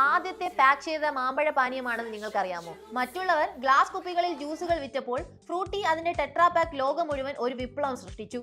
ആദ്യത്തെ പാക്ക് ചെയ്ത മാമ്പഴ പാനീയമാണെന്ന് നിങ്ങൾക്കറിയാമോ? മറ്റുള്ളവർ ഗ്ലാസ് കുപ്പികളിൽ ജ്യൂസുകൾ വിറ്റപ്പോൾ ഫ്രൂട്ടി അതിന്റെ ടെട്രാ പാക്ക് ലോകം മുഴുവൻ ഒരു വിപ്ലവം സൃഷ്ടിച്ചു.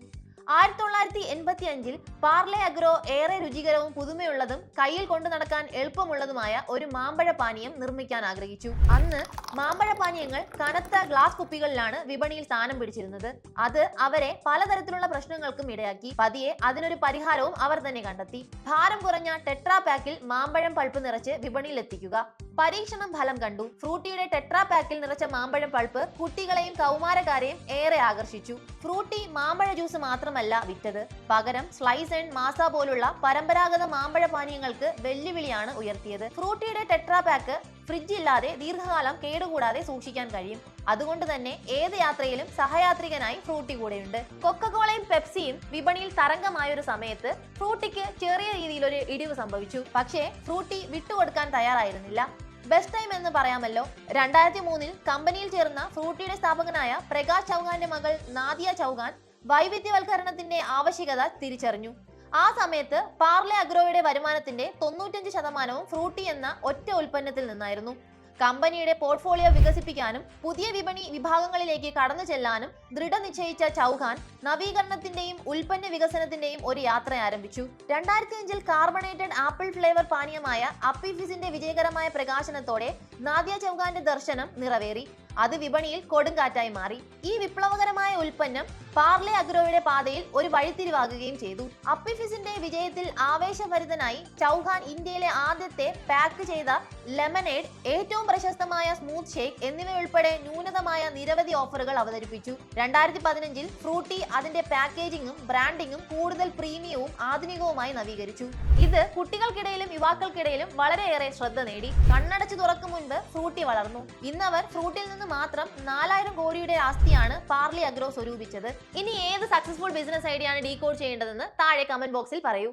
1985-ൽ പാർലെ അഗ്രോ ഏറെ രുചികരവും പുതുമയുള്ളതും കയ്യിൽ കൊണ്ടു നടക്കാൻ എളുപ്പമുള്ളതുമായ ഒരു മാമ്പഴ പാനീയം നിർമ്മിക്കാൻ ആഗ്രഹിച്ചു. അന്ന് മാമ്പഴ പാനീയങ്ങൾ കനത്ത ഗ്ലാസ് കുപ്പികളിലാണ് വിപണിയിൽ സ്ഥാനം പിടിച്ചിരുന്നത്. അത് അവരെ പലതരത്തിലുള്ള പ്രശ്നങ്ങൾക്കും ഇടയാക്കി. പതിയെ അതിനൊരു പരിഹാരവും അവർ തന്നെ കണ്ടെത്തി. ഭാരം കുറഞ്ഞ ടെട്രാ പാക്കിൽ മാമ്പഴം പൾപ്പ് നിറച്ച് വിപണിയിൽ എത്തിക്കുക. പരീക്ഷണം ഫലം കണ്ടു. ഫ്രൂട്ടിയുടെ ടെട്രാ പാക്കിൽ നിറച്ച മാമ്പഴം പൾപ്പ് കുട്ടികളെയും കൗമാരക്കാരെയും ഏറെ ആകർഷിച്ചു. ഫ്രൂട്ടി മാമ്പഴ ജ്യൂസ് മാത്രമല്ല വിറ്റത്, പകരം സ്ലൈസ് ആൻഡ് മാസ പോലുള്ള പരമ്പരാഗത മാമ്പഴ പാനീയങ്ങൾക്ക് വെല്ലുവിളിയാണ് ഉയർത്തിയത്. ഫ്രൂട്ടിയുടെ ടെട്രാ പാക്ക് ഫ്രിഡ്ജ് ഇല്ലാതെ ദീർഘകാലം കേടുകൂടാതെ സൂക്ഷിക്കാൻ കഴിയും. അതുകൊണ്ട് തന്നെ ഏത് യാത്രയിലും സഹയാത്രികനായി ഫ്രൂട്ടി കൂടെയുണ്ട്. കൊക്കക്കോളയും പെപ്സിയും വിപണിയിൽ തരംഗമായ ഒരു സമയത്ത് ഫ്രൂട്ടിക്ക് ചെറിയ രീതിയിൽ ഒരു ഇടിവ് സംഭവിച്ചു. പക്ഷേ ഫ്രൂട്ടി വിട്ടുകൊടുക്കാൻ തയ്യാറായിരുന്നില്ല. ബെസ്റ്റ് ടൈം എന്ന് പറയാമല്ലോ. 2003-ൽ കമ്പനിയിൽ ചേർന്ന ഫ്രൂട്ടിയുടെ സ്ഥാപകനായ പ്രകാശ് ചൗഹാന്റെ മകൾ നാദിയ ചൗഹാൻ വൈവിധ്യവൽക്കരണത്തിന്റെ ആവശ്യകത തിരിച്ചറിഞ്ഞു. ആ സമയത്ത് പാർലെ അഗ്രോയുടെ വരുമാനത്തിന്റെ 95% ഫ്രൂട്ടി എന്ന ഒറ്റ ഉൽപ്പന്നത്തിൽ നിന്നായിരുന്നു. കമ്പനിയുടെ പോർട്ട്ഫോളിയോ വികസിപ്പിക്കാനും പുതിയ വിപണി വിഭാഗങ്ങളിലേക്ക് കടന്നു ചെല്ലാനും ദൃഢനിശ്ചയിച്ച ചൗഹാൻ നവീകരണത്തിന്റെയും ഉൽപ്പന്ന വികസനത്തിന്റെയും ഒരു യാത്ര ആരംഭിച്ചു. 2005-ൽ കാർബണേറ്റഡ് ആപ്പിൾ ഫ്ലേവർ പാനീയമായ അപ്പി ഫിസിന്റെ വിജയകരമായ പ്രകാശനത്തോടെ നാദിയ ചൗഹാന്റെ ദർശനം നിറവേറി. അത് വിപണിയിൽ കൊടുങ്കാറ്റായി മാറി. ഈ വിപ്ലവകരമായ ഉൽപ്പന്നം പാർലെ അഗ്രോയുടെ പാതയിൽ ഒരു വഴിത്തിരിവാകുകയും ചെയ്തു. അപ്പി ഫിസിന്റെ വിജയത്തിൽ ആവേശഭരിതനായി ചൗഹാൻ ഇന്ത്യയിലെ ആദ്യത്തെ പാക്ക് ചെയ്ത ലെമനേഡ്, ഏറ്റവും പ്രശസ്തമായ സ്മൂത്ത് ഷേക്ക് എന്നിവയുൾപ്പെടെ ന്യൂനതമായ നിരവധി ഓഫറുകൾ അവതരിപ്പിച്ചു. 2015-ൽ ഫ്രൂട്ടി അതിന്റെ പാക്കേജിംഗും ബ്രാൻഡിംഗും കൂടുതൽ പ്രീമിയവും ആധുനികവുമായി നവീകരിച്ചു. ഇത് കുട്ടികൾക്കിടയിലും യുവാക്കൾക്കിടയിലും വളരെയേറെ ശ്രദ്ധ നേടി. കണ്ണടച്ചു തുറക്കും മുൻപ് ഫ്രൂട്ടി വളർന്നു. ഇന്നവർ ഫ്രൂട്ടിൽ നിന്ന് മാത്രം 4000 കോടിയുടെ ആസ്തിയാണ് പാർലെ അഗ്രോ സ്വരൂപിച്ചത്. ഇനി ഏത് സക്സസ്ഫുൾ ബിസിനസ് ഐഡിയ ആണ് ഡീകോഡ് ചെയ്യേണ്ടതെന്ന് താഴെ കമന്റ് ബോക്സിൽ പറയൂ.